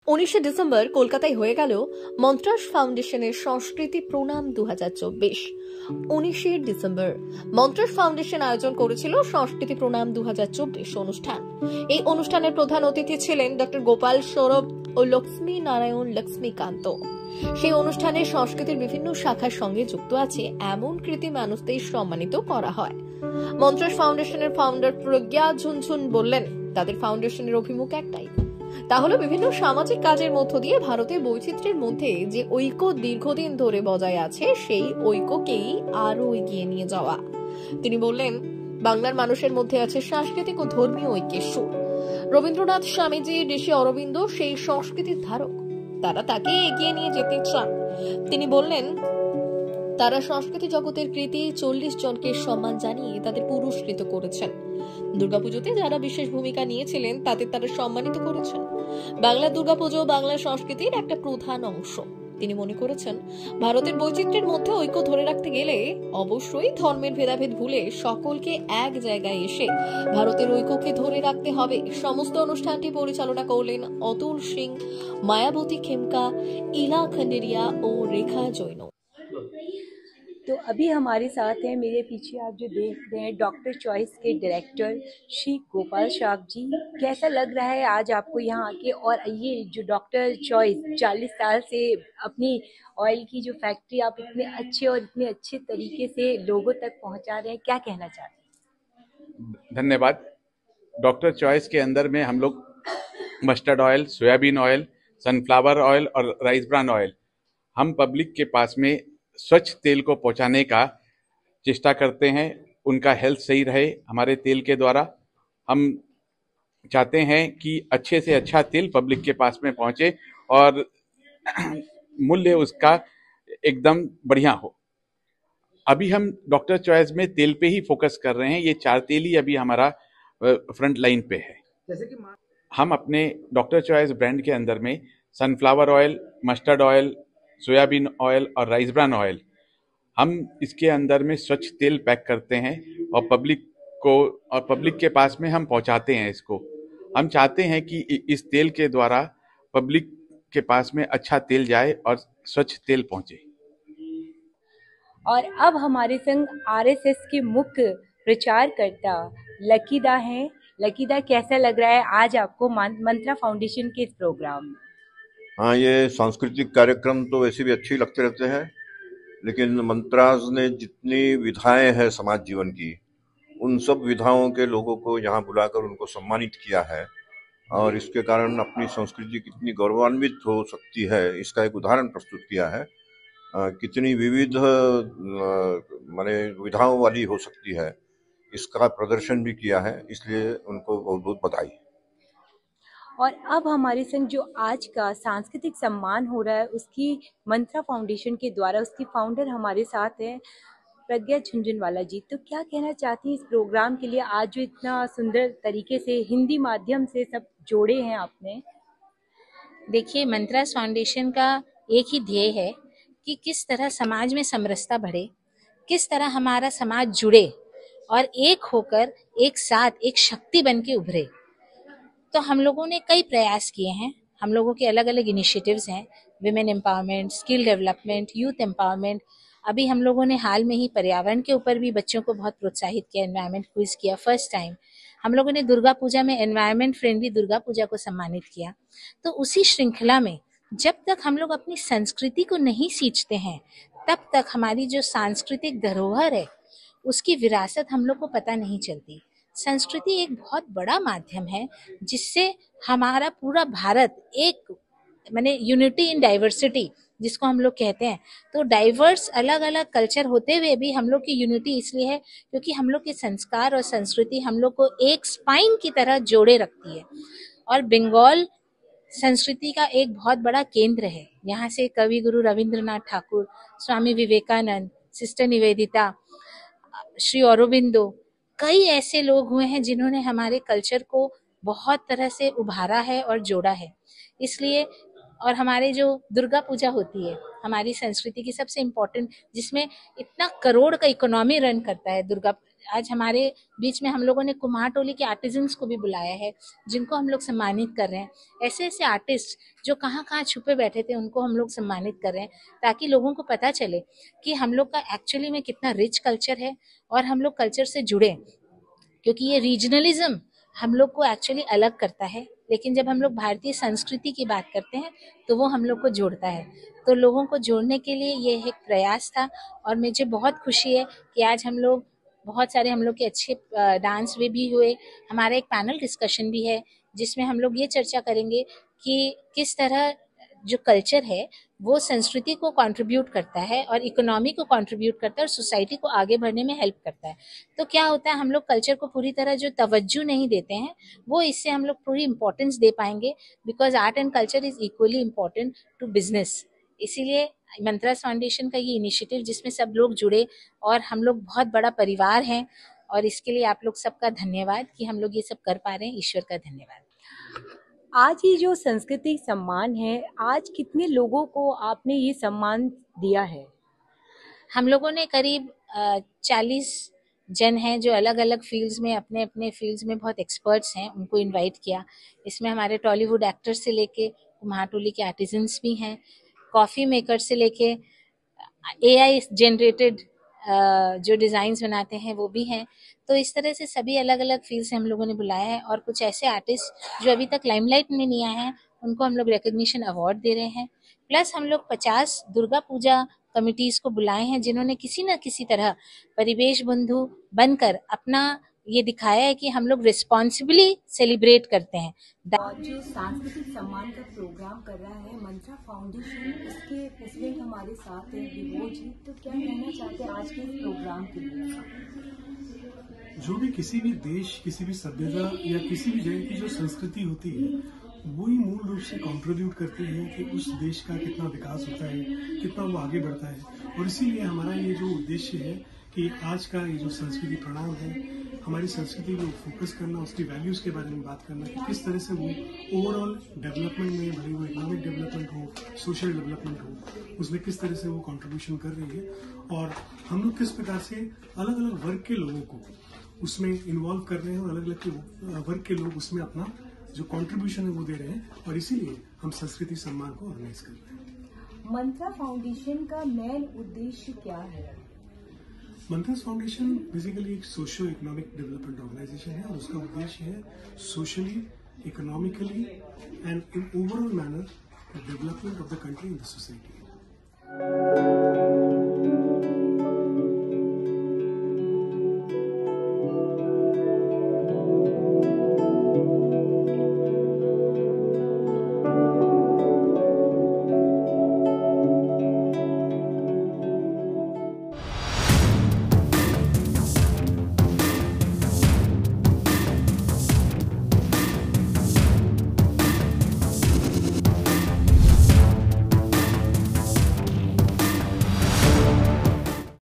19শে December কলকাতায় হয়ে গেল মন্ত্রাস ফাউন্ডেশনের সংস্কৃতি প্রণাম 2024। 19শে ডিসেম্বর মন্ত্রাস ফাউন্ডেশন আয়োজন করেছিল সংস্কৃতি প্রণাম 2024 অনুষ্ঠান। এই অনুষ্ঠানের প্রধান অতিথি ছিলেন ডক্টর গোপাল সৌরভ ও লক্ষ্মী নারায়ণ লক্ষ্মীকান্ত। সেই অনুষ্ঠানে সংস্কৃতির বিভিন্ন শাখার সঙ্গে যুক্ত আছে এমন কৃতি মানুষদের সম্মানিত করা হয়। মন্ত্রাস ফাউন্ডেশনের ফাউন্ডার প্রজ্ঞা ঝুনঝুন বললেন, তাদের ফাউন্ডেশনের অভিমুখ একটাই, তা হলো বিভিন্ন সামাজিক কাজের মধ্য দিয়ে ভারতের বৈচিত্র্যের মধ্যে যে ঐক্য দীর্ঘদিন ধরে বজায় আছে সেই ঐক্যকেই আরো এগিয়ে নিয়ে যাওয়া। তিনি বললেন, বাংলার মানুষের মধ্যে আছে সাংস্কৃতিক ও ধর্মীয় ঐক্যের সুর। রবীন্দ্রনাথ, স্বামীজি, ঋষি অরবিন্দ সেই সংস্কৃতির ধারক, তারা তাকে এগিয়ে নিয়ে যেতে চান। তিনি বললেন, তারা সংস্কৃতি জগতের কৃতি 40 জনকে সম্মান জানিয়ে তাদের পুরস্কৃত করেছেন। দুর্গাপুজোতে যারা বিশেষ ভূমিকা নিয়েছিলেন তাদের তারা সম্মানিত করেছেন। বাংলা দুর্গাপুজো বাংলা সংস্কৃতির একটা প্রধান অংশ। তিনি মনে করেছেন, ভারতের বৈচিত্র্যের মধ্যে ঐক্য ধরে রাখতে গেলে অবশ্যই ধর্মের ভেদাভেদ ভুলে সকলকে এক জায়গায় এসে ভারতের ঐক্যকে ধরে রাখতে হবে। সমস্ত অনুষ্ঠানটি পরিচালনা করলেন অতুল সিং, মায়াবতী খেমকা, ইলা খন্ডেরিয়া ও রেখা জৈন। तो अभी हमारे साथ हैं, मेरे पीछे आप जो देख रहे हैं, डॉक्टर चॉइस के डायरेक्टर श्री गोपाल श्राव जी। कैसा लग रहा है आज आपको यहाँ आके? और ये जो डॉक्टर चॉइस 40 साल से अपनी ऑयल की जो फैक्ट्री आप इतने अच्छे तरीके से लोगों तक पहुँचा रहे हैं, क्या कहना चाहते हैं? धन्यवाद। डॉक्टर चॉइस के अंदर में हम लोग mustard oil, soybean oil, sunflower oil और राइस ब्रान ऑयल हम पब्लिक के पास में स्वच्छ तेल को पहुंचाने का चेष्टा करते हैं। उनका हेल्थ सही रहे हमारे तेल के द्वारा। हम चाहते हैं कि अच्छे से अच्छा तेल पब्लिक के पास में पहुंचे और मूल्य उसका एकदम बढ़िया हो। अभी हम डॉक्टर चॉइस में तेल पे ही फोकस कर रहे हैं। ये 4 तेल ही अभी हमारा फ्रंट लाइन पे है। जैसे कि हम अपने डॉक्टर चॉइस ब्रांड के अंदर में sunflower oil, mustard oil, soybean oil और राइस ब्रान ऑयल हम इसके अंदर में स्वच्छ तेल पैक करते हैं और पब्लिक के पास में हम पहुंचाते हैं इसको। हम चाहते हैं कि इस तेल के द्वारा पब्लिक के पास में अच्छा तेल जाए और स्वच्छ तेल पहुंचे। और अब हमारे संग आरएसएस के मुख्य प्रचारकर्ता लकीदा हैं। लकीदा, कैसा लग रहा है आज आपको मंत्रा फाउंडेशन के इस प्रोग्राम में? हाँ, ये सांस्कृतिक कार्यक्रम तो वैसे भी अच्छे लगते रहते हैं, लेकिन मंत्रास ने जितनी विधाएं हैं समाज जीवन की, उन सब विधाओं के लोगों को यहाँ बुलाकर उनको सम्मानित किया है और इसके कारण अपनी संस्कृति कितनी गौरवान्वित हो सकती है इसका एक उदाहरण प्रस्तुत किया है। कितनी विविध माने विधाओं वाली हो सकती है, इसका प्रदर्शन भी किया है, इसलिए उनको बहुत बहुत बधाई। और अब हमारे संग जो आज का सांस्कृतिक सम्मान हो रहा है उसकी मंत्रा फाउंडेशन के द्वारा उसकी फाउंडर हमारे साथ हैं, प्रज्ञा झुंझुनवाला जी। तो क्या कहना चाहती हैं इस प्रोग्राम के लिए, आज जो इतना सुंदर तरीके से हिंदी माध्यम से सब जोड़े हैं आपने? देखिए, मंत्रास फाउंडेशन का एक ही ध्येय है कि किस तरह समाज में समरसता बढ़े, किस तरह हमारा समाज जुड़े और एक होकर एक साथ एक शक्ति बन के उभरे। तो हम लोगों ने कई प्रयास किए हैं। हम लोगों के अलग अलग इनिशिएटिव्स हैं, women empowerment, skill development, youth empowerment. अभी हम लोगों ने हाल में ही पर्यावरण के ऊपर भी बच्चों को बहुत प्रोत्साहित किया, एनवायरनमेंट क्विज किया फर्स्ट टाइम। हम लोगों ने दुर्गा पूजा में एनवायरनमेंट फ्रेंडली दुर्गा पूजा को सम्मानित किया। तो उसी श्रृंखला में जब तक हम लोग अपनी संस्कृति को नहीं सींचते हैं तब तक हमारी जो सांस्कृतिक धरोहर है उसकी विरासत हम लोग को पता नहीं चलती। संस्कृति एक बहुत बड़ा माध्यम है जिससे हमारा पूरा भारत एक माने यूनिटी इन डाइवर्सिटी जिसको हम लोग कहते हैं। तो डाइवर्स अलग अलग कल्चर होते हुए भी हम लोग की यूनिटी इसलिए है क्योंकि हम लोग के संस्कार और संस्कृति हम लोग को एक स्पाइन की तरह जोड़े रखती है। और बंगाल संस्कृति का एक बहुत बड़ा केंद्र है। यहाँ से कवि गुरु रविंद्रनाथ ठाकुर, स्वामी विवेकानंद, सिस्टर निवेदिता, श्री औरोबिंदो, कई ऐसे लोग हुए हैं जिन्होंने हमारे कल्चर को बहुत तरह से उभारा है और जोड़ा है। इसलिए और हमारे जो दुर्गा पूजा होती है हमारी संस्कृति की सबसे इम्पोर्टेंट, जिसमें इतना करोड़ का इकोनॉमी रन करता है दुर्गा आज हमारे बीच में हम लोगों ने कुम्हार टोली के आर्टिजन्स को भी बुलाया है, जिनको हम लोग सम्मानित कर रहे हैं। ऐसे ऐसे आर्टिस्ट जो कहाँ कहाँ छुपे बैठे थे, उनको हम लोग सम्मानित कर रहे हैं, ताकि लोगों को पता चले कि हम लोग का एक्चुअली में कितना रिच कल्चर है और हम लोग कल्चर से जुड़े। क्योंकि ये रीजनलिज्म हम लोग को एक्चुअली अलग करता है, लेकिन जब हम लोग भारतीय संस्कृति की बात करते हैं तो वो हम लोग को जोड़ता है। तो लोगों को जोड़ने के लिए ये एक प्रयास था और मुझे बहुत खुशी है कि आज हम लोग बहुत सारे हम लोग के अच्छे डांस वे भी हुए। हमारा एक पैनल डिस्कशन भी है जिसमें हम लोग ये चर्चा करेंगे कि किस तरह जो कल्चर है वो संस्कृति को कंट्रीब्यूट करता है और इकोनॉमी को कंट्रीब्यूट करता है और सोसाइटी को आगे बढ़ने में हेल्प करता है। तो क्या होता है, हम लोग कल्चर को पूरी तरह जो तवज्जो नहीं देते हैं, वो इससे हम लोग पूरी इंपॉर्टेंस दे पाएंगे, because art and culture is equally important to business. इसीलिए मंत्रास फाउंडेशन का ये इनिशिएटिव जिसमें सब लोग जुड़े और हम लोग बहुत बड़ा परिवार हैं, और इसके लिए आप लोग सबका धन्यवाद कि हम लोग ये सब कर पा रहे हैं। ईश्वर का धन्यवाद। आज ये जो संस्कृति सम्मान है, आज कितने लोगों को आपने ये सम्मान दिया है? हम लोगों ने करीब 40 जन हैं जो अलग अलग फील्ड्स में अपने अपने फील्ड्स में बहुत एक्सपर्ट्स हैं, उनको इनवाइट किया। इसमें हमारे टॉलीवुड एक्टर्स से लेके कुम्हार टोली के आर्टिजन्स भी हैं, कॉफ़ी मेकर से लेके AI जनरेटेड जो डिज़ाइंस बनाते हैं वो भी हैं। तो इस तरह से सभी अलग अलग फील्ड से हम लोगों ने बुलाया है, और कुछ ऐसे आर्टिस्ट जो अभी तक लाइमलाइट में नहीं आए हैं उनको हम लोग रिकग्निशन अवार्ड दे रहे हैं। प्लस हम लोग 50 दुर्गा पूजा कमिटीज़ को बुलाए हैं जिन्होंने किसी न किसी तरह परिवेश बंधु बनकर अपना ये दिखाया है कि हम लोग रिस्पॉन्सिबली सेलिब्रेट करते हैं। जो सांस्कृतिक सम्मान का प्रोग्राम कर रहा है मंत्रा फाउंडेशन, इसके प्रेसिडेंट हमारे साथ हैं विभो जी, तो क्या कहना चाहते हैं आज के इस प्रोग्राम के लिए? जो भी किसी भी देश, किसी भी सभ्यता या किसी भी जगह की जो संस्कृति होती है, वही मूल रूप से कंट्रीब्यूट करती है कि उस देश का कितना विकास होता है, कितना वो आगे बढ़ता है। और इसीलिए हमारा ये जो उद्देश्य है कि आज का ये जो संस्कृति प्रणाम है, हमारी संस्कृति को फोकस करना, उसकी वैल्यूज़ के बारे में बात करना कि किस तरह से वो ओवरऑल डेवलपमेंट में, भले वो इकोनॉमिक डेवलपमेंट हो, सोशल डेवलपमेंट हो, उसमें किस तरह से वो कंट्रीब्यूशन कर रही है, और हम लोग किस प्रकार से अलग अलग वर्ग के लोगों को उसमें इन्वॉल्व कर रहे हैं और अलग अलग वर्ग के लोग उसमें अपना जो कंट्रीब्यूशन है वो दे रहे हैं, और इसीलिए हम संस्कृति सम्मान को ऑर्गेनाइज कर रहे हैं। मंत्रा फाउंडेशन का मेन उद्देश्य क्या है? मंत्रास फाउंडेशन बेसिकली एक सोशो इकोनॉमिक डेवलपमेंट ऑर्गेनाइजेशन है, और उसका उद्देश्य है socially, economically and in overall manner development of the country and the society.